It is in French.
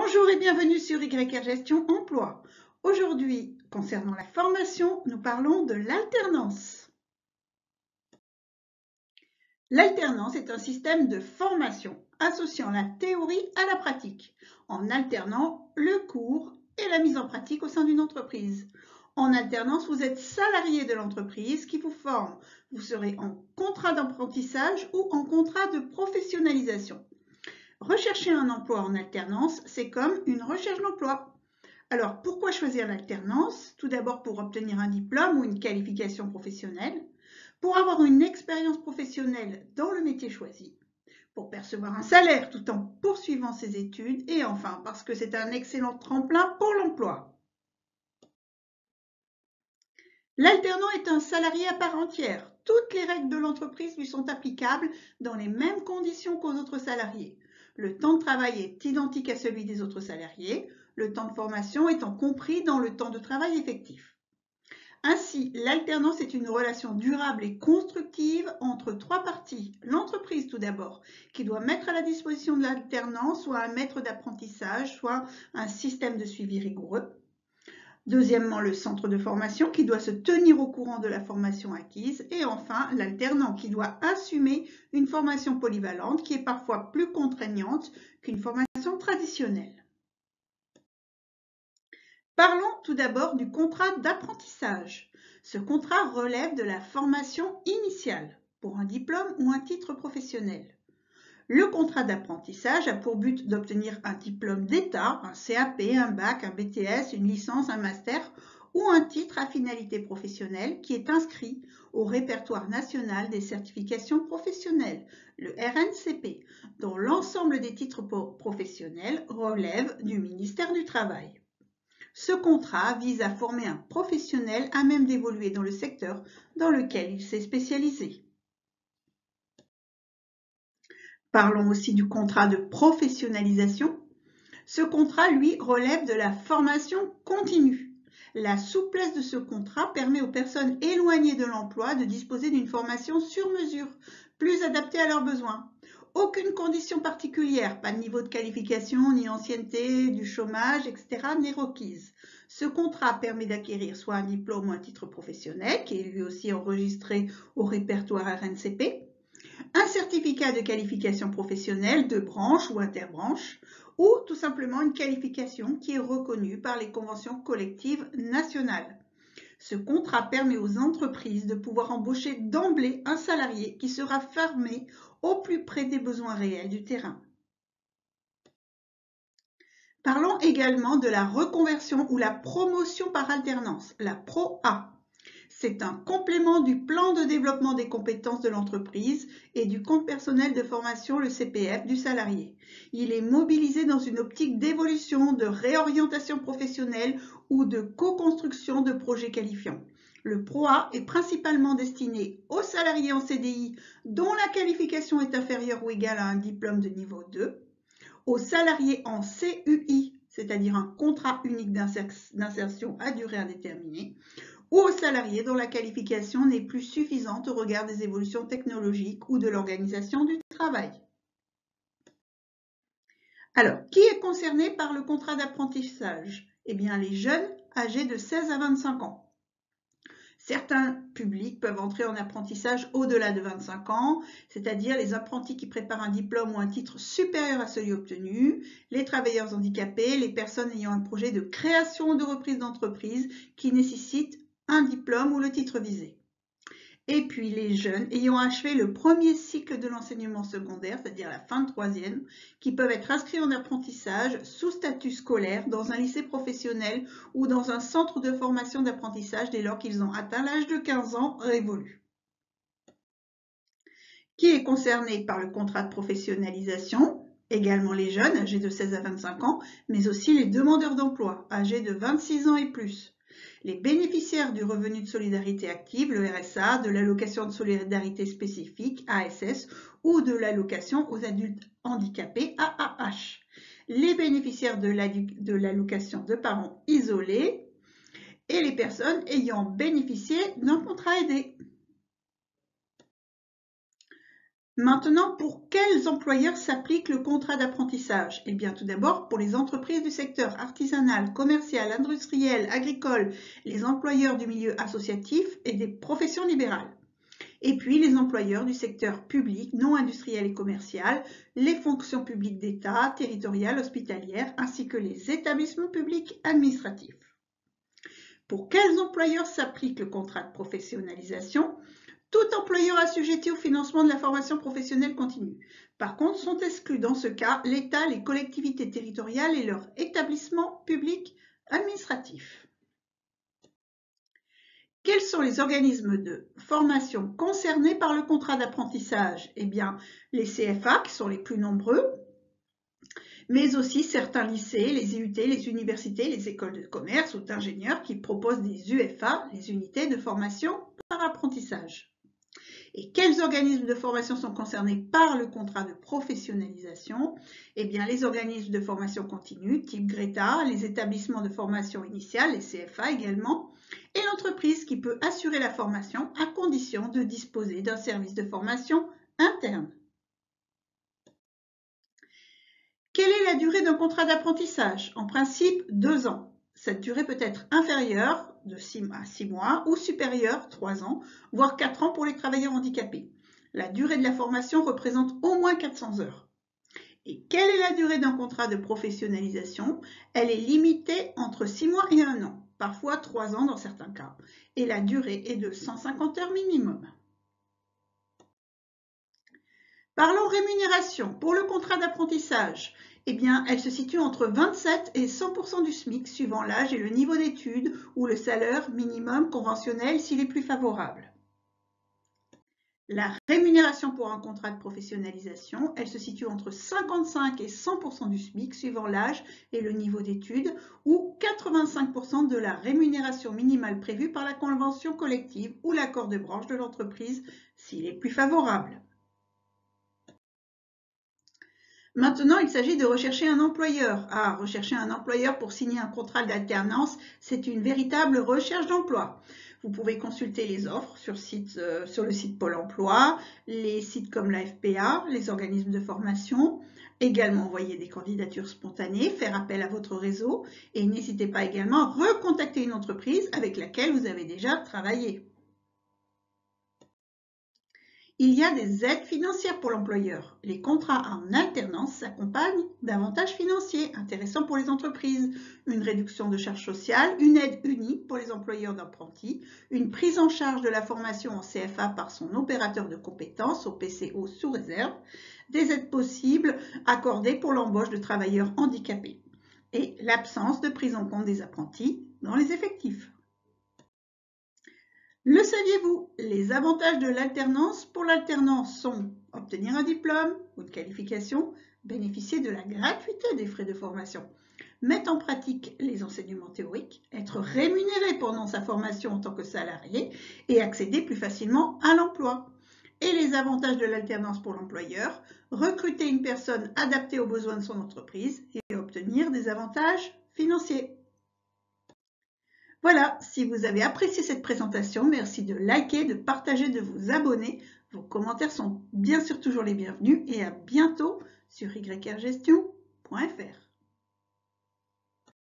Bonjour et bienvenue sur YR Gestion Emploi. Aujourd'hui, concernant la formation, nous parlons de l'alternance. L'alternance est un système de formation associant la théorie à la pratique, en alternant le cours et la mise en pratique au sein d'une entreprise. En alternance, vous êtes salarié de l'entreprise qui vous forme. Vous serez en contrat d'apprentissage ou en contrat de professionnalisation. Rechercher un emploi en alternance, c'est comme une recherche d'emploi. Alors, pourquoi choisir l'alternance? Tout d'abord pour obtenir un diplôme ou une qualification professionnelle, pour avoir une expérience professionnelle dans le métier choisi, pour percevoir un salaire tout en poursuivant ses études et enfin parce que c'est un excellent tremplin pour l'emploi. L'alternant est un salarié à part entière. Toutes les règles de l'entreprise lui sont applicables dans les mêmes conditions qu'aux autres salariés. Le temps de travail est identique à celui des autres salariés, le temps de formation étant compris dans le temps de travail effectif. Ainsi, l'alternance est une relation durable et constructive entre trois parties. L'entreprise tout d'abord, qui doit mettre à la disposition de l'alternant soit un maître d'apprentissage, soit un système de suivi rigoureux. Deuxièmement, le centre de formation qui doit se tenir au courant de la formation acquise. Et enfin, l'alternant qui doit assumer une formation polyvalente qui est parfois plus contraignante qu'une formation traditionnelle. Parlons tout d'abord du contrat d'apprentissage. Ce contrat relève de la formation initiale pour un diplôme ou un titre professionnel. Le contrat d'apprentissage a pour but d'obtenir un diplôme d'État, un CAP, un bac, un BTS, une licence, un master ou un titre à finalité professionnelle qui est inscrit au répertoire national des certifications professionnelles, le RNCP, dont l'ensemble des titres professionnels relève du ministère du Travail. Ce contrat vise à former un professionnel à même d'évoluer dans le secteur dans lequel il s'est spécialisé. Parlons aussi du contrat de professionnalisation. Ce contrat, lui, relève de la formation continue. La souplesse de ce contrat permet aux personnes éloignées de l'emploi de disposer d'une formation sur mesure, plus adaptée à leurs besoins. Aucune condition particulière, pas de niveau de qualification, ni ancienneté, du chômage, etc. n'est requise. Ce contrat permet d'acquérir soit un diplôme ou un titre professionnel, qui est lui aussi enregistré au répertoire RNCP, un certificat de qualification professionnelle de branche ou interbranche, ou tout simplement une qualification qui est reconnue par les conventions collectives nationales. Ce contrat permet aux entreprises de pouvoir embaucher d'emblée un salarié qui sera formé au plus près des besoins réels du terrain. Parlons également de la reconversion ou la promotion par alternance, la PROA. C'est un complément du plan de développement des compétences de l'entreprise et du compte personnel de formation, le CPF, du salarié. Il est mobilisé dans une optique d'évolution, de réorientation professionnelle ou de co-construction de projets qualifiants. Le PROA est principalement destiné aux salariés en CDI dont la qualification est inférieure ou égale à un diplôme de niveau 2, aux salariés en CUI, c'est-à-dire un contrat unique d'insertion à durée indéterminée, ou aux salariés dont la qualification n'est plus suffisante au regard des évolutions technologiques ou de l'organisation du travail. Alors, qui est concerné par le contrat d'apprentissage? Eh bien, les jeunes âgés de 16 à 25 ans. Certains publics peuvent entrer en apprentissage au-delà de 25 ans, c'est-à-dire les apprentis qui préparent un diplôme ou un titre supérieur à celui obtenu, les travailleurs handicapés, les personnes ayant un projet de création ou de reprise d'entreprise qui nécessite un diplôme ou le titre visé. Et puis les jeunes ayant achevé le premier cycle de l'enseignement secondaire, c'est-à-dire la fin de troisième, qui peuvent être inscrits en apprentissage sous statut scolaire dans un lycée professionnel ou dans un centre de formation d'apprentissage dès lors qu'ils ont atteint l'âge de 15 ans révolu. Qui est concerné par le contrat de professionnalisation? Également les jeunes âgés de 16 à 25 ans, mais aussi les demandeurs d'emploi âgés de 26 ans et plus. Les bénéficiaires du revenu de solidarité active, le RSA, de l'allocation de solidarité spécifique, ASS, ou de l'allocation aux adultes handicapés, AAH. Les bénéficiaires de l'allocation de parents isolés et les personnes ayant bénéficié d'un contrat aidé. Maintenant, pour quels employeurs s'applique le contrat d'apprentissage? Eh bien, tout d'abord, pour les entreprises du secteur artisanal, commercial, industriel, agricole, les employeurs du milieu associatif et des professions libérales. Et puis, les employeurs du secteur public, non industriel et commercial, les fonctions publiques d'État, territoriales, hospitalières, ainsi que les établissements publics administratifs. Pour quels employeurs s'applique le contrat de professionnalisation? Tout employeur assujetti au financement de la formation professionnelle continue. Par contre, sont exclus dans ce cas l'État, les collectivités territoriales et leurs établissements publics administratifs. Quels sont les organismes de formation concernés par le contrat d'apprentissage? Eh bien, les CFA qui sont les plus nombreux, mais aussi certains lycées, les IUT, les universités, les écoles de commerce ou d'ingénieurs qui proposent des UFA, les unités de formation par apprentissage. Et quels organismes de formation sont concernés par le contrat de professionnalisation? Eh bien, les organismes de formation continue, type Greta, les établissements de formation initiale, les CFA également, et l'entreprise qui peut assurer la formation à condition de disposer d'un service de formation interne. Quelle est la durée d'un contrat d'apprentissage? En principe, 2 ans. Cette durée peut être inférieure de 6 à 6 mois ou supérieure, 3 ans, voire 4 ans pour les travailleurs handicapés. La durée de la formation représente au moins 400 heures. Et quelle est la durée d'un contrat de professionnalisation? Elle est limitée entre 6 mois et 1 an, parfois 3 ans dans certains cas. Et la durée est de 150 heures minimum. Parlons rémunération. Pour le contrat d'apprentissage, eh bien, elle se situe entre 27 et 100% du SMIC suivant l'âge et le niveau d'études ou le salaire minimum conventionnel s'il est plus favorable. La rémunération pour un contrat de professionnalisation, elle se situe entre 55 et 100% du SMIC suivant l'âge et le niveau d'études ou 85% de la rémunération minimale prévue par la convention collective ou l'accord de branche de l'entreprise s'il est plus favorable. Maintenant, il s'agit de rechercher un employeur. Rechercher un employeur pour signer un contrat d'alternance, c'est une véritable recherche d'emploi. Vous pouvez consulter les offres sur le site Pôle emploi, les sites comme la FPA, les organismes de formation, également envoyer des candidatures spontanées, faire appel à votre réseau et n'hésitez pas également à recontacter une entreprise avec laquelle vous avez déjà travaillé. Il y a des aides financières pour l'employeur. Les contrats en alternance s'accompagnent d'avantages financiers intéressants pour les entreprises, une réduction de charges sociales, une aide unique pour les employeurs d'apprentis, une prise en charge de la formation en CFA par son opérateur de compétences au PCO sous réserve, des aides possibles accordées pour l'embauche de travailleurs handicapés et l'absence de prise en compte des apprentis dans les effectifs. Le saviez-vous? Les avantages de l'alternance pour l'alternance sont obtenir un diplôme ou une qualification, bénéficier de la gratuité des frais de formation, mettre en pratique les enseignements théoriques, être rémunéré pendant sa formation en tant que salarié et accéder plus facilement à l'emploi. Et les avantages de l'alternance pour l'employeur, recruter une personne adaptée aux besoins de son entreprise et obtenir des avantages financiers. Voilà, si vous avez apprécié cette présentation, merci de liker, de partager, de vous abonner. Vos commentaires sont bien sûr toujours les bienvenus et à bientôt sur yrgestion.fr.